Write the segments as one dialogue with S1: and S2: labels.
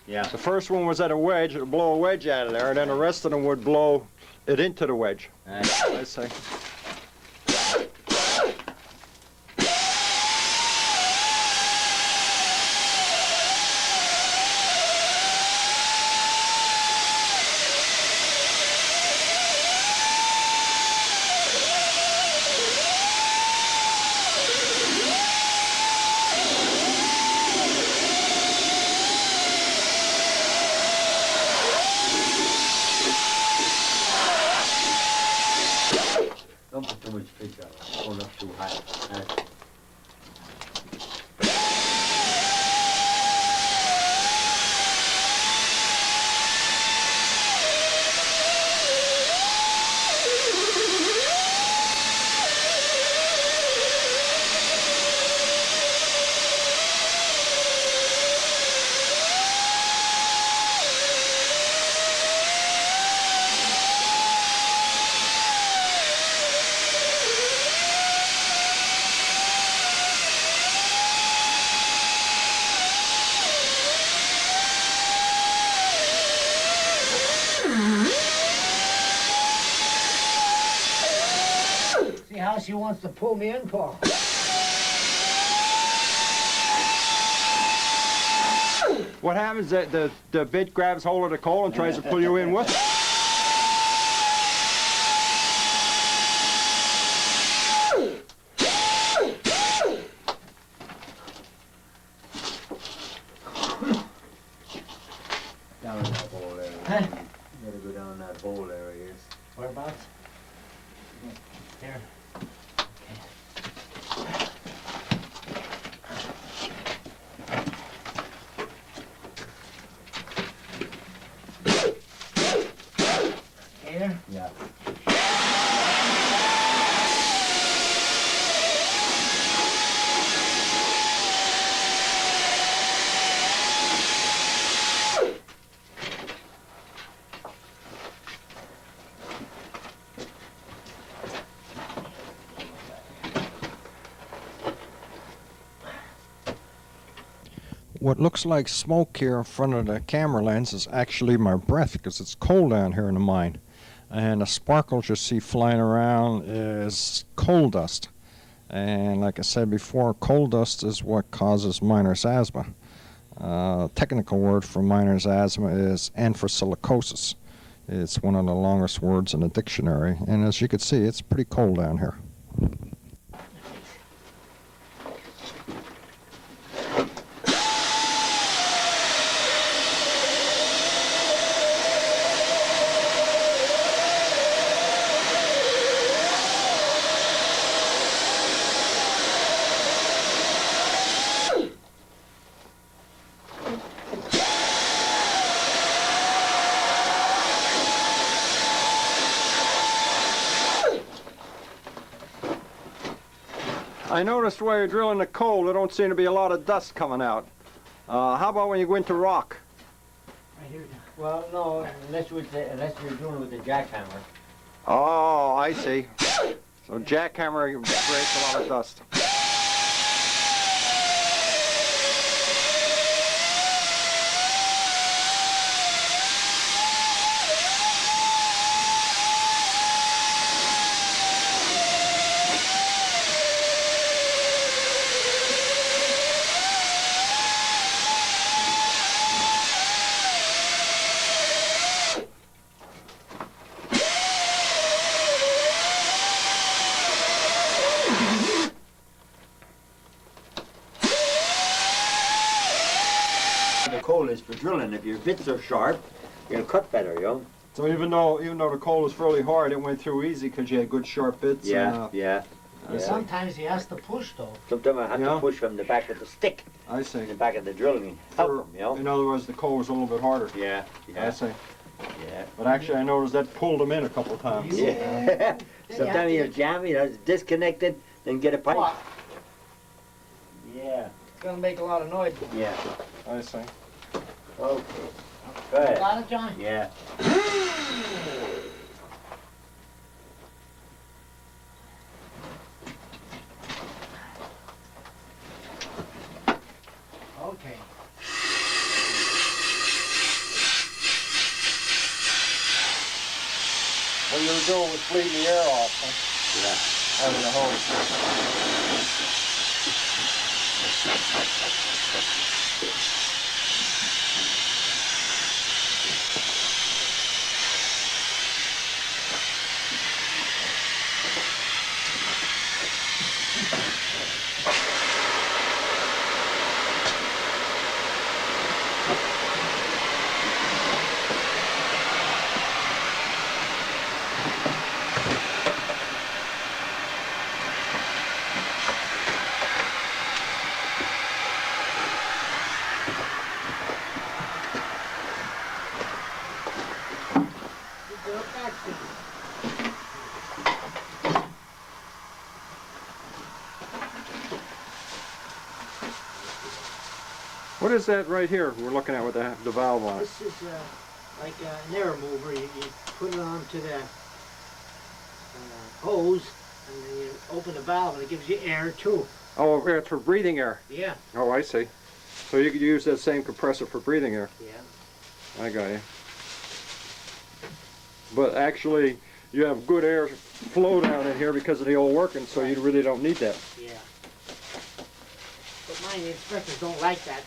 S1: Yeah.
S2: The first one was at a wedge. It would blow a wedge out of there, and then the rest of them would blow it into the wedge. I see.
S1: Don't put too much fish on it. Going up too high.
S3: See how she wants to pull me in for.
S2: What happens is that the bit grabs hold of the coal and tries to pull you in with it.
S1: Down in that bowl area.
S3: Huh?
S1: You gotta go down in that bowl area.
S3: Whereabouts? There. Here?
S1: Yeah.
S2: What looks like smoke here in front of the camera lens is actually my breath, because it's cold down here in the mine. And the sparkles you see flying around is coal dust. And like I said before, coal dust is what causes miner's asthma. Technical word for miner's asthma is anthracosilicosis. It's one of the longest words in the dictionary. And as you can see, it's pretty cold down here. I noticed while you're drilling the coal, there don't seem to be a lot of dust coming out. How about when you go into rock?
S3: Right here.
S1: Well, no, unless you're doing it with the jackhammer.
S2: Oh, I see. So jackhammer creates a lot of dust.
S1: The coal is for drilling. If your bits are sharp, you'll cut better, you know.
S2: So even though the coal is fairly hard, it went through easy because you had good sharp bits.
S1: Yeah, yeah.
S3: Sometimes he has to push though.
S1: Sometimes I have to push from the back of the stick.
S2: I see.
S1: The back of the drilling. Help them, you know.
S2: In other words, the coal was a little bit harder.
S1: Yeah, yeah.
S2: I see.
S1: Yeah.
S2: But actually, I noticed that pulled them in a couple of times.
S1: Yeah. Sometimes you jam, it's disconnected, then get a pipe.
S3: What?
S1: Yeah.
S3: It's gonna make a lot of noise.
S1: Yeah.
S2: I see.
S1: Okay. Go ahead.
S3: Got it, John?
S1: Yeah.
S3: Okay.
S2: doing was bleeding the air off, huh?
S1: Yeah.
S2: Out of the hose. What is that right here we're looking at with the valve on it?
S3: This is like an air mover. You put it onto the hose, and then you open the valve, and it gives you air too.
S2: Oh, it's for breathing air.
S3: Yeah.
S2: Oh, I see. So you could use that same compressor for breathing air.
S3: Yeah.
S2: I got you. But actually, you have good air flow down in here because of the old working, so you really don't need that.
S3: Yeah. But mine, the inspectors don't like that.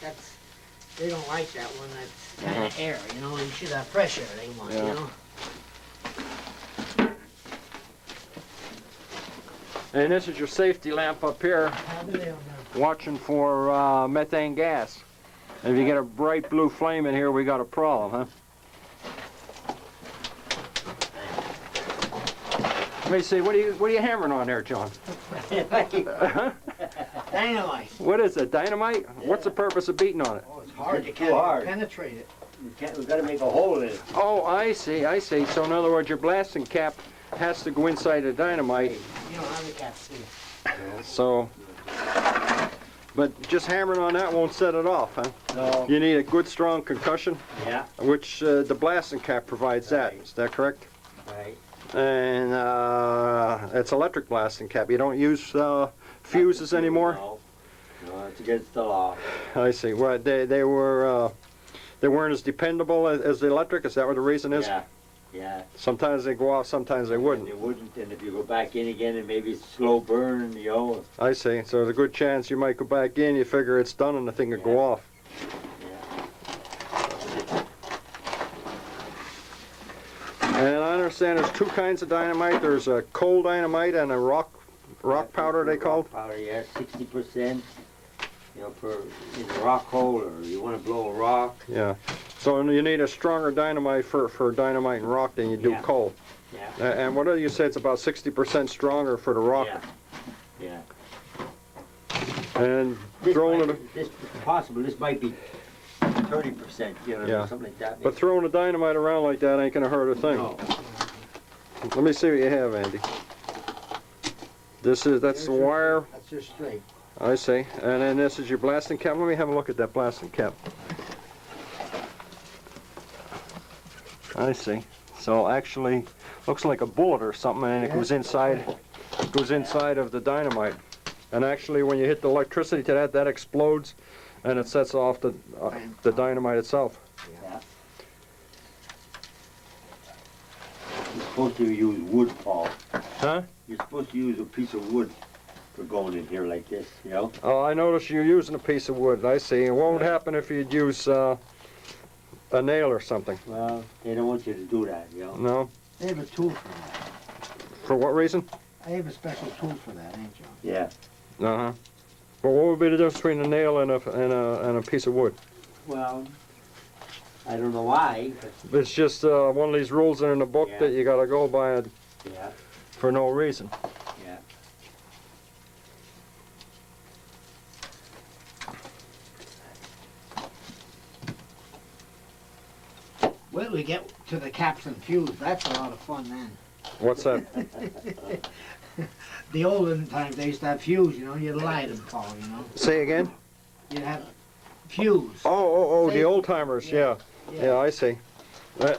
S3: They don't like that one. That's kind of air, you know. You should have fresh air. They want,
S2: Yeah.
S3: you know.
S2: And this is your safety lamp up here, watching for methane gas. And if you get a bright blue flame in here, we got a problem, huh? Let me see. What are you hammering on there, John?
S3: Dynamite.
S2: What is it? Dynamite? Yeah. What's the purpose of beating on it?
S3: Oh, it's hard. You
S1: It's
S3: can't
S1: hard.
S3: penetrate it.
S1: We've got to make a hole in it.
S2: Oh, I see. I see. So in other words, your blasting cap has to go inside the dynamite.
S3: You don't have the cap, see.
S2: So, but just hammering on that won't set it off, huh?
S1: No.
S2: You need a good, strong concussion,
S1: Yeah.
S2: which the blasting cap provides that.
S1: Right.
S2: Is that correct?
S1: Right.
S2: And it's electric blasting cap. You don't use fuses anymore?
S1: No. No, it's against the law.
S2: I see. Well, they weren't as dependable as the electric. Is that what the reason is?
S1: Yeah. Yeah.
S2: Sometimes they go off, sometimes they wouldn't.
S1: They wouldn't, and if you go back in again, and maybe it's slow burn, you know.
S2: I see. So there's a good chance you might go back in, you figure it's done, and the thing could go off.
S1: Yeah.
S2: And I understand there's two kinds of dynamite. There's a coal dynamite and a rock powder, they called.
S1: Rock powder, yeah, 60%. You know, in a rock hole, or you want to blow a rock.
S2: Yeah. So you need a stronger dynamite for dynamite and rock than you do
S1: Yeah.
S2: coal.
S1: Yeah.
S2: And what do you say? It's about 60% stronger for the rock.
S1: Yeah.
S2: And
S1: This
S2: throwing
S1: might,
S2: it.
S1: this is possible. This might be 30%. You know,
S2: Yeah.
S1: something like that.
S2: But throwing the dynamite around like that ain't gonna hurt a thing.
S1: No.
S2: Let me see what you have, Andy. That's the wire.
S3: That's your straight.
S2: I see. And then this is your blasting cap. Let me have a look at that blasting cap. I see. So actually, looks like a bullet or something, and it goes inside of the dynamite. And actually, when you hit the electricity to that explodes, and it sets off the dynamite itself.
S1: Yeah. You're supposed to use wood, Paul.
S2: Huh?
S1: You're supposed to use a piece of wood for going in here like this, you know?
S2: Oh, I noticed you're using a piece of wood. I see. It won't happen if you'd use a nail or something.
S1: Well, they don't want you to do that, you know?
S2: No?
S3: They have a tool for that.
S2: For what reason?
S3: I have a special tool for that, ain't you?
S1: Yeah.
S2: Uh-huh. Well, what would be the difference between a nail and a piece of wood?
S1: Well, I don't know why, but
S2: It's just one of these rules that are in the book
S1: Yeah.
S2: that you gotta go by
S1: yeah,
S2: for no reason.
S1: yeah.
S3: Wait till we get to the caps and fuse. That's a lot of fun then.
S2: What's that?
S3: The olden times they used to have fuse, you know, you'd light them, Paul, you know.
S2: Say again?
S3: You'd have fuse.
S2: Oh, the
S3: Say-
S2: old timers, yeah. Yeah, I see.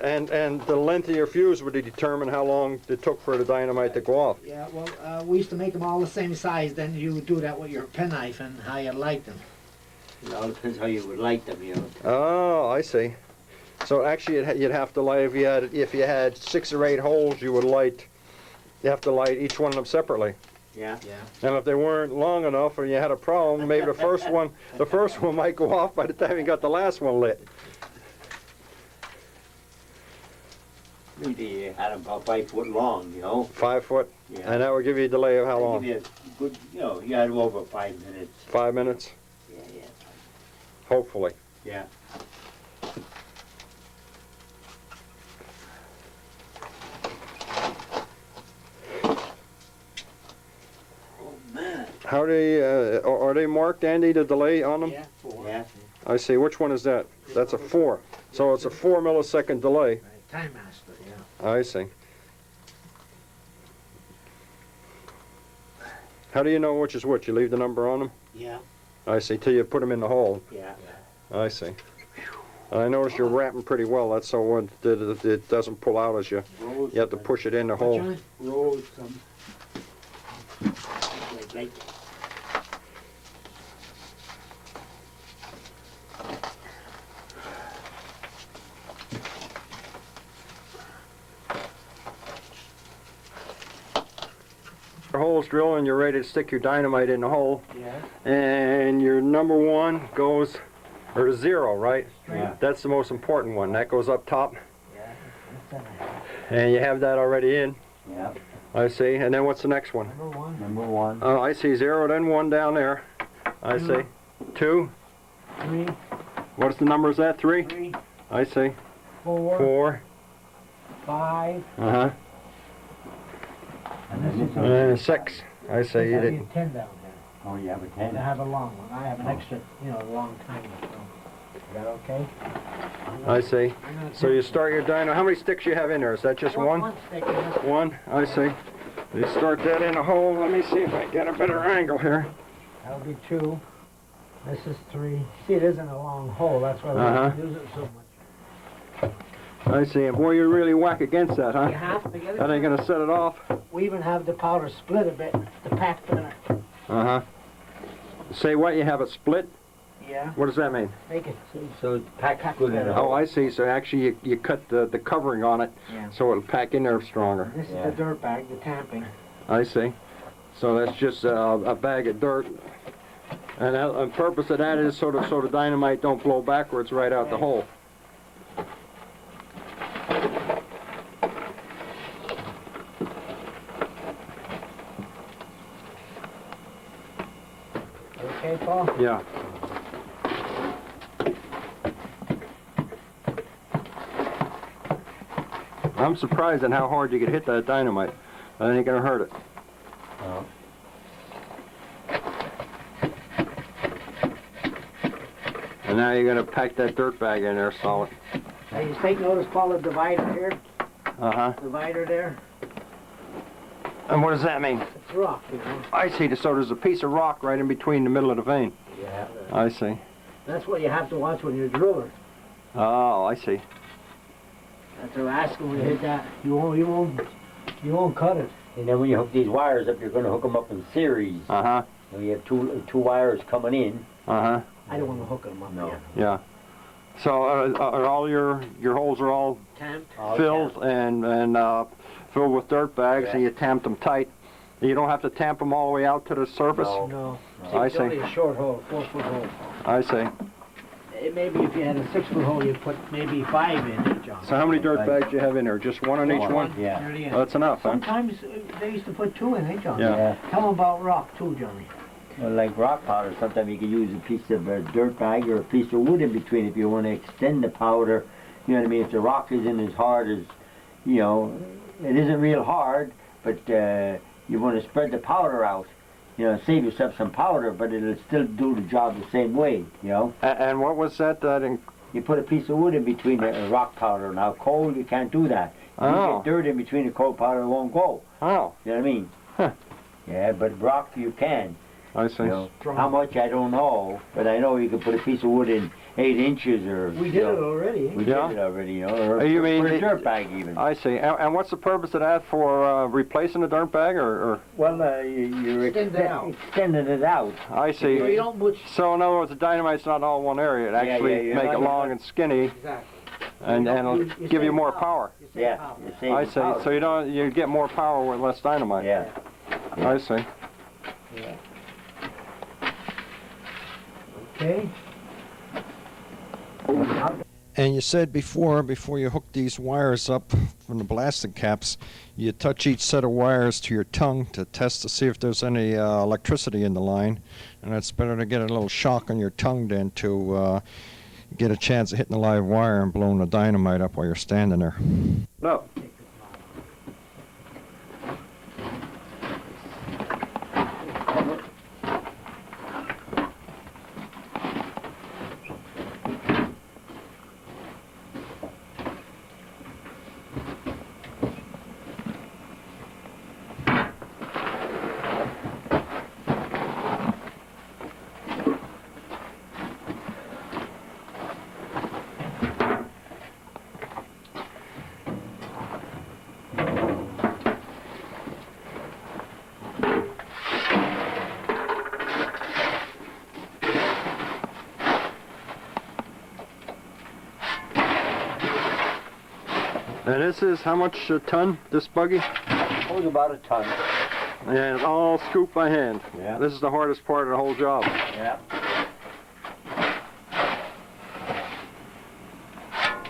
S2: And the length of your fuse would determine how long it took for the dynamite to go off.
S3: Yeah, well, we used to make them all the same size, then you would do that with your penknife and how you light them.
S1: It all depends how you would light them, you know?
S2: Oh, I see. So actually, you'd have to light if you had 6 or 8 holes, you have to light each one of them separately.
S1: Yeah.
S2: And if they weren't long enough, or you had a problem, maybe the first one might go off by the time you got the last one lit.
S1: Maybe you had them about 5 foot long, you know.
S2: 5 foot,
S1: Yeah.
S2: and that would give you a delay of how
S1: That'd
S2: long?
S1: give you a good, you know, you had them over 5 minutes.
S2: 5 minutes,
S1: Yeah.
S2: hopefully.
S1: Yeah. Oh man.
S2: How are they marked, Andy, the delay on them?
S3: Yeah, 4.
S1: Yeah.
S2: I see. Which one is that? That's a 4. So it's a 4 millisecond delay.
S3: Right. Time Master, yeah.
S2: I see. How do you know which is which? You leave the number on them?
S3: Yeah.
S2: I see, till you put them in the hole.
S1: Yeah.
S2: I see. I notice you're wrapping pretty well. That's so it doesn't pull out as you have to push it in the hole.
S3: John?
S1: Rolls some. Like
S2: Your hole's drilled and you're ready to stick your dynamite in the hole.
S3: Yeah.
S2: And your number 1 goes, or 0, right?
S1: Yeah.
S2: That's the most important one. That goes up top.
S3: Yeah.
S2: And you have that already in.
S1: Yeah.
S2: I see. And then what's the next one?
S3: Number 1.
S1: Number 1.
S2: Oh, I see 0, then 1 down there. I see. 2.
S3: 3.
S2: What's the number? Is that 3?
S3: 3.
S2: I see.
S3: 4.
S2: 4.
S3: 5.
S2: Uh-huh.
S1: And then this one.
S2: And 6. I see. You
S3: I
S2: did.
S3: need 10 down there.
S1: Oh, you have a
S3: And
S1: 10.
S3: I have a long one. I have an extra, long timer. So. Is that okay?
S2: I see.
S3: I'm gonna
S2: So you start your dynamite. How many sticks you have in there? Is that just one?
S3: One stick in this.
S2: 1. I see. You start that in a hole. Let me see if I get a better angle here.
S3: That'll be 2. This is 3. See, it isn't a long hole. That's why we
S2: Uh-huh.
S3: use it so much.
S2: I see. And boy, you really whack against that,
S3: You
S2: huh?
S3: have to get
S2: That ain't
S3: it.
S2: gonna set it off.
S3: We even have the powder split a bit to pack better.
S2: Uh-huh. Say what? You have it split?
S3: Yeah.
S2: What does that mean?
S3: Make it.
S1: So it's packed good in a
S2: Oh,
S1: hole.
S2: I see. So actually you cut the covering on it
S3: Yeah.
S2: so it'll pack in there stronger.
S3: This
S1: Yeah.
S3: is the dirt bag, the tamping.
S2: I see. So that's just a bag of dirt. And the purpose of that is so the dynamite don't blow backwards right out the hole.
S3: Okay, Paul?
S2: Yeah. I'm surprised at how hard you could hit that dynamite. That ain't gonna hurt it.
S1: Oh.
S2: And now you're gonna pack that dirt bag in there solid.
S3: Now you take notice, Paul, the divider here.
S2: Uh-huh.
S3: Divider there.
S2: And what does that mean?
S3: It's rock, you know.
S2: I see. So there's a piece of rock right in between the middle of the vein.
S3: Yeah.
S2: I see.
S3: That's what you have to watch when you're drilling.
S2: Oh, I see.
S3: That's what I ask when you hit that. You won't cut it.
S1: And then when you hook these wires up, you're going to hook them up in series.
S2: Uh-huh.
S1: So you have two wires coming in.
S2: Uh-huh.
S3: I don't want to hook them up.
S1: No.
S3: Yet.
S2: Yeah. So are all your holes are all
S3: Tamped.
S1: All
S2: filled
S1: tamped.
S2: and filled with dirt bags,
S1: Yeah.
S2: and you tamped them tight. You don't have to tamp them all the way out to the surface?
S1: No.
S3: No.
S2: I
S3: It's
S2: see.
S3: only a short hole, 4-foot hole.
S2: I see.
S3: Maybe if you had a 6-foot hole, you'd put maybe 5 in it, John.
S2: So how many dirt bags do you have in there? Just one on each one?
S1: Yeah.
S3: There it is.
S2: Oh, that's enough, huh?
S3: Sometimes they used to put 2 in, eh, John?
S2: Yeah.
S3: Tell them about rock too, Johnny.
S1: Well, like rock powder, sometimes you can use a piece of dirt bag or a piece of wood in between if you want to extend the powder. You know what I mean? If the rock isn't as hard as, you know, it isn't real hard, but you want to spread the powder out. You know, save yourself some powder, but it'll still do the job the same way, you know.
S2: And what was that?
S1: You put a piece of wood in between the rock powder. Now, coal, you can't do that. If you
S2: Oh.
S1: get dirt in between the coal powder, it won't go.
S2: Oh,
S1: You know what I mean?
S2: Huh.
S1: Yeah, but rock, you can.
S2: I see.
S1: You know, how much, I don't know, but I know you can put a piece of wood in 8 inches or...
S3: We
S1: you
S3: did
S1: know,
S3: it already.
S1: We
S2: Yeah.
S1: did it already, you know, or
S2: You mean
S1: for a
S2: it-
S1: dirt bag even.
S2: I see. And what's the purpose of that for replacing the dirt bag
S1: Well, you're
S3: Extend it out.
S1: extending it out.
S2: I
S3: So you
S2: see.
S3: don't much.
S2: So in other words, the dynamite's not all one area. It
S1: Yeah,
S2: actually
S1: yeah, you're
S2: make
S1: not
S2: it
S1: gonna-
S2: long and skinny.
S3: Exactly.
S2: and it'll
S3: You
S2: give you
S3: save
S2: more power.
S3: You save
S1: Yeah,
S3: power.
S1: you save
S2: I
S1: the
S2: see.
S1: power.
S2: So you get more power with less dynamite.
S1: Yeah.
S2: I see.
S3: Yeah. Okay.
S2: And you said before you hook these wires up from the blasting caps, you touch each set of wires to your tongue to test to see if there's any electricity in the line. And it's better to get a little shock on your tongue than to get a chance of hitting the live wire and blowing the dynamite up while you're standing there. No. And this is how much a ton, this buggy?
S1: It was about a ton.
S2: And it's all scooped by hand.
S1: Yeah.
S2: This is the hardest part of the whole job.
S1: Yeah.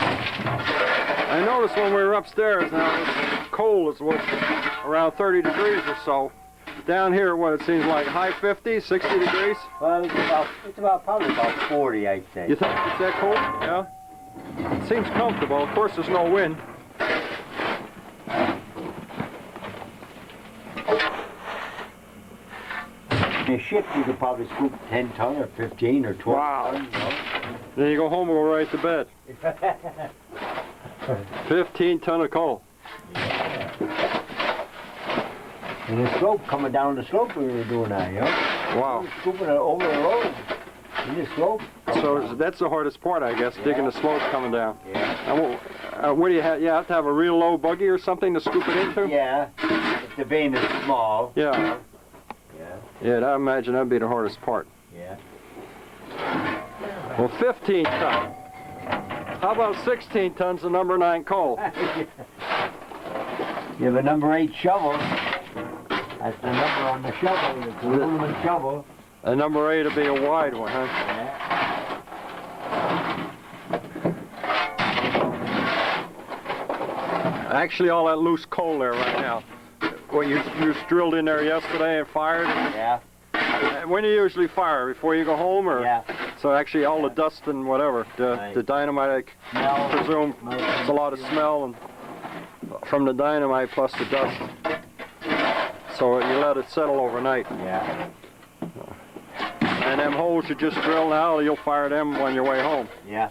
S2: I noticed when we were upstairs now, it's cold, it's what, around 30 degrees or so. Down here, what, it seems like high 50s, 60 degrees?
S1: Well, it's about probably about 40, I'd say.
S2: You think it's that cold? Yeah? It seems comfortable. Of course, there's no wind.
S1: In a ship, you could probably scoop 10 ton or 15 or 12
S2: Wow.
S1: ton,
S2: Then you go home and go right to bed. 15 ton of coal.
S1: And the slope, coming down the slope we were doing that, you know?
S2: Wow.
S1: Scooping it over the road. In the slope.
S2: So that's the hardest part, I guess, digging the slope coming down.
S1: Yeah.
S2: And what do you have? You have to have a real low buggy or something to scoop it into?
S1: Yeah. If the vein is small.
S2: Yeah.
S1: Yeah.
S2: Yeah, I imagine that'd be the hardest part.
S1: Yeah.
S2: Well, 15 ton. How about 16 tons of number 9 coal?
S1: You have a number 8 shovel. That's the number on the shovel. It's an aluminum shovel.
S2: A number 8 would be a wide one, huh?
S1: Yeah.
S2: Actually, all that loose coal there right now. What, you just drilled in there yesterday and fired?
S1: Yeah.
S2: When do you usually fire? Before you go home, or?
S1: Yeah.
S2: So actually, all the dust and whatever,
S1: Right.
S2: the dynamite, I
S1: Smell.
S2: presume, it's a lot of smell and from the dynamite plus the dust. So you let it settle overnight.
S1: Yeah.
S2: And them holes you just drill now, you'll fire them on your way home.
S1: Yeah.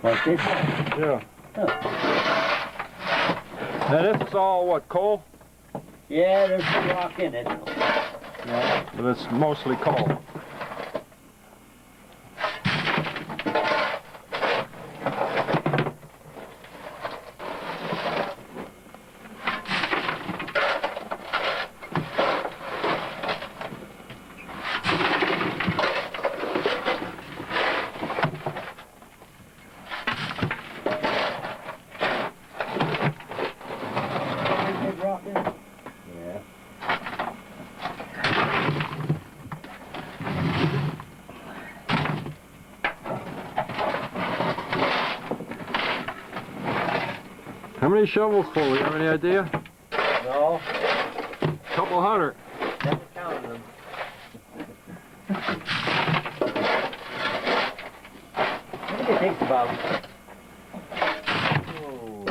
S1: Like this?
S2: Yeah. Now this is all what, coal?
S1: Yeah, there's some rock in it. Yeah.
S2: But it's mostly coal.
S1: Big rock in it? Yeah.
S2: How many shovels full? You have any idea?
S1: No.
S2: Couple hundred.
S1: Never counted them. I think it takes about. Oh,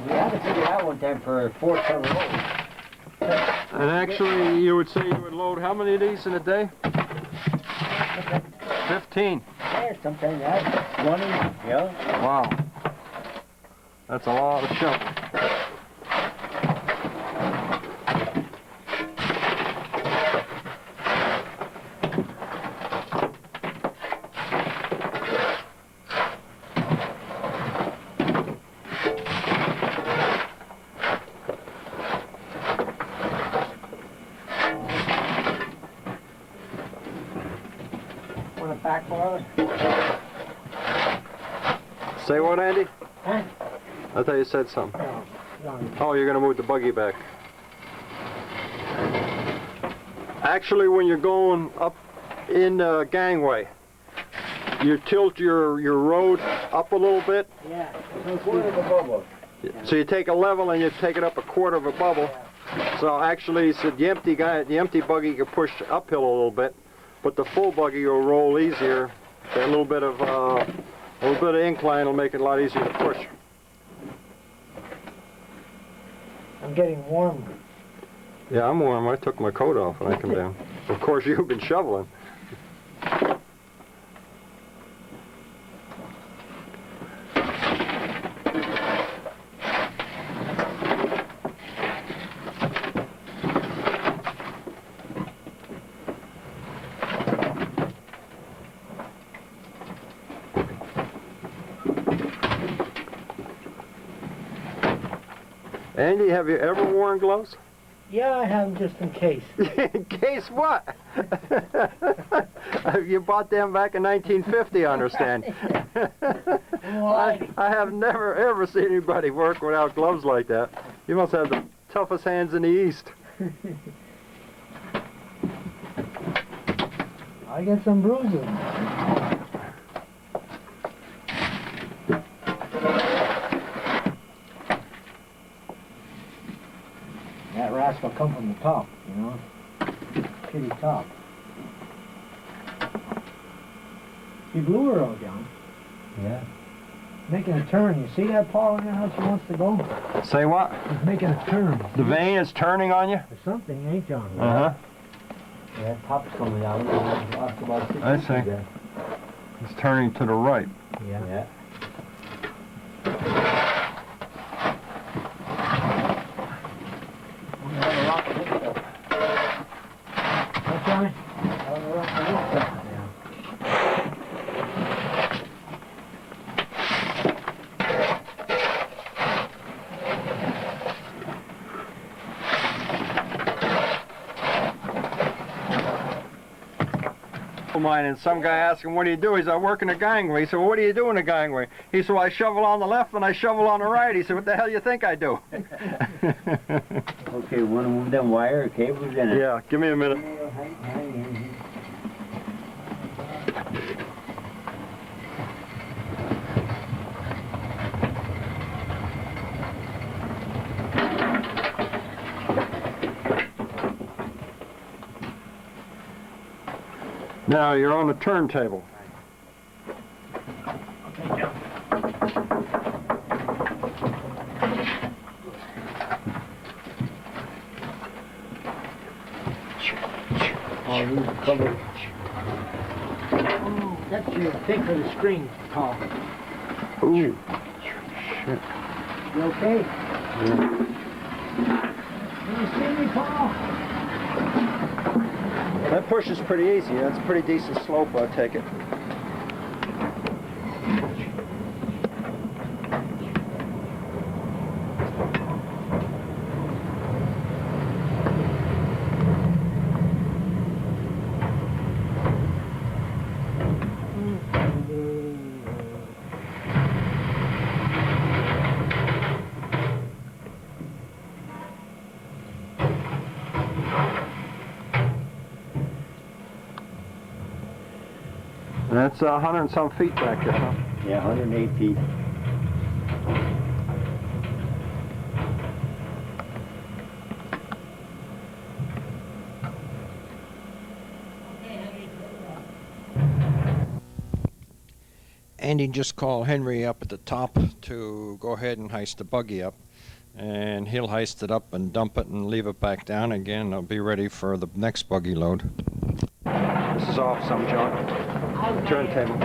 S1: we had to figure out one time for a 4-ton load.
S2: And actually, you would say you would load how many of these in a day? 15.
S1: Yeah, sometimes that's 20. Yeah.
S2: Wow. That's a lot of shovels.
S3: want a back boiler?
S2: Say what, Andy?
S3: Huh?
S2: I thought you said something.
S3: No.
S2: Oh, you're going to move the buggy back. Actually, when you're going up in the gangway, you tilt your road up a little bit.
S3: Yeah.
S1: Quarter of a bubble.
S2: So you take a level and you take it up a quarter of a bubble. So actually, so the empty buggy you push uphill a little bit, but the full buggy will roll easier. A little bit of incline will make it a lot easier to push.
S3: I'm getting warm.
S2: Yeah, I'm warm. I took my coat off when I come down. Of course, you've been shoveling. Andy, have you ever worn gloves?
S3: Yeah, I have them just in case.
S2: In case what? You bought them back in 1950, I understand.
S3: Why?
S2: I have never ever seen anybody work without gloves like that. You must have the toughest hands in the East.
S3: I get some bruises. That rascal come from the top, you know? Kitty top. He blew her out, John.
S1: Yeah.
S3: Making a turn. You see that, Paul? I don't know how she wants to go.
S2: Say what?
S3: He's making a turn.
S2: The vane is turning on you?
S3: Or something, ain't John?
S2: Uh-huh.
S1: Yeah, top's coming out. After about 6
S2: I
S1: inches
S2: see.
S1: there.
S2: It's turning to the right.
S3: Yeah.
S1: Yeah.
S3: What, Johnny?
S2: Mine, and some guy asked him, what do you do? He said, I work in a gangway. He said, well, what do you do in a gangway? He said, well, I shovel on the left and I shovel on the right. He said, what the hell you think I do?
S1: Okay, want to move them wire or cables in it?
S2: Yeah, give me a minute. Now you're on the turntable.
S1: Oh, these covered.
S3: Oh, that's your thing for the screen, Paul.
S2: Ooh. Shit.
S3: You okay?
S1: Yeah.
S3: Can you see me, Paul?
S2: That push is pretty easy. That's a pretty decent slope, I take it. That's 100 and some feet back there, huh?
S1: Yeah, 108 feet.
S2: Andy just called Henry up at the top to go ahead and heist the buggy up. And he'll heist it up and dump it and leave it back down again. I'll be ready for the next buggy load. This is off some, John. Turntable.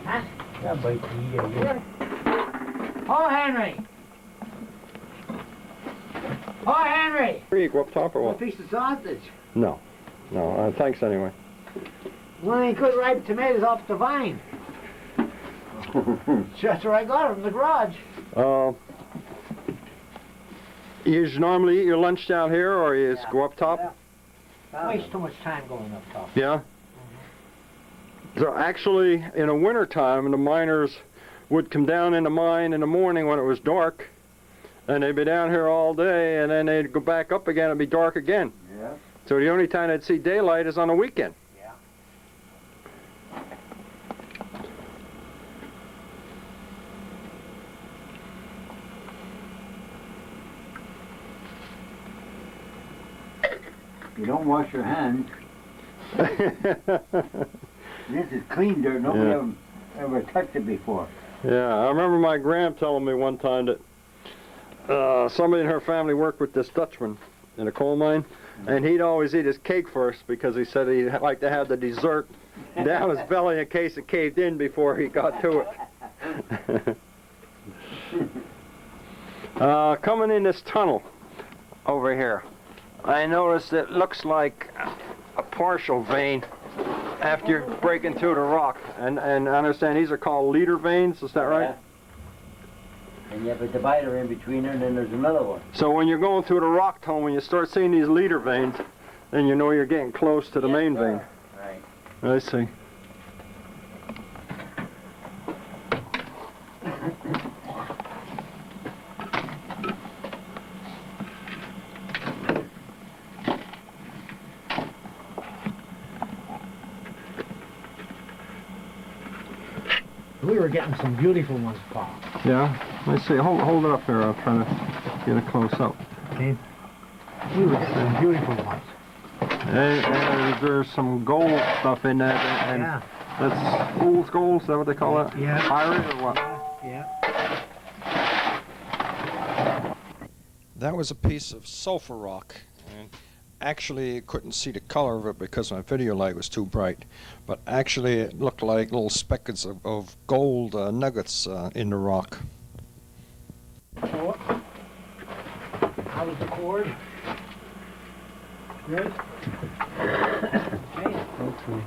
S3: Huh?
S1: That might be, yeah.
S3: Oh, Henry! Oh, Henry!
S2: Here you go up top or
S3: A
S2: what?
S3: piece of sausage.
S2: No. No, thanks anyway.
S3: One of the good ripe tomatoes off the vine. That's where I got it from the garage.
S2: You normally eat your lunch down here, or you just go up top?
S3: Yeah. Waste too much time going up top.
S2: Yeah? So actually, in the winter time, the miners would come down in the mine in the morning when it was dark, and they'd be down here all day, and then they'd go back up again and it'd be dark again.
S1: Yeah.
S2: So the only time they'd see daylight is on the weekend.
S3: Yeah.
S1: You don't wash your hands. This is clean dirt. Nobody ever touched it before.
S2: Yeah, I remember my gram telling me one time that somebody in her family worked with this Dutchman in a coal mine, and he'd always eat his cake first because he said he'd like to have the dessert down his belly in case it caved in before he got to it. Coming in this tunnel over here, I noticed it looks like a partial vein after you're breaking through the rock, and I understand these are called leader veins, is that right?
S1: Yeah. And you have a divider in between there, and then there's another one.
S2: So when you're going through the rock tunnel, when you start seeing these leader veins, then you know you're getting close to the main vein.
S1: Right.
S2: I see.
S3: We were getting some beautiful ones, Paul.
S2: Yeah, I see. Hold it up here. I'll try to get it close up.
S3: Okay. We were getting some beautiful ones.
S2: And there's some gold stuff in that, and
S3: Yeah.
S2: that's fool's gold. Is that what they call that?
S3: Yeah.
S2: Iris or what?
S3: Yeah.
S2: That was a piece of sulfur rock, and actually I couldn't see the color of it because my video light was too bright, but actually it looked like little speckles of gold nuggets in the rock.
S3: So, how was the cord? Good? Okay.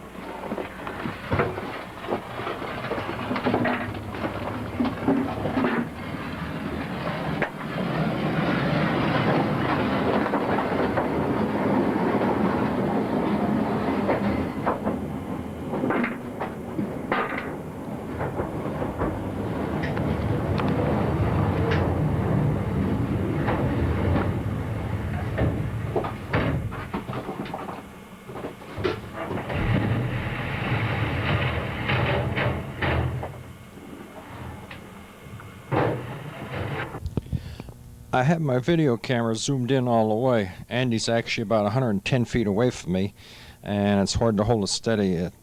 S2: I have my video camera zoomed in all the way. Andy's actually about 110 feet away from me, and it's hard to hold it steady at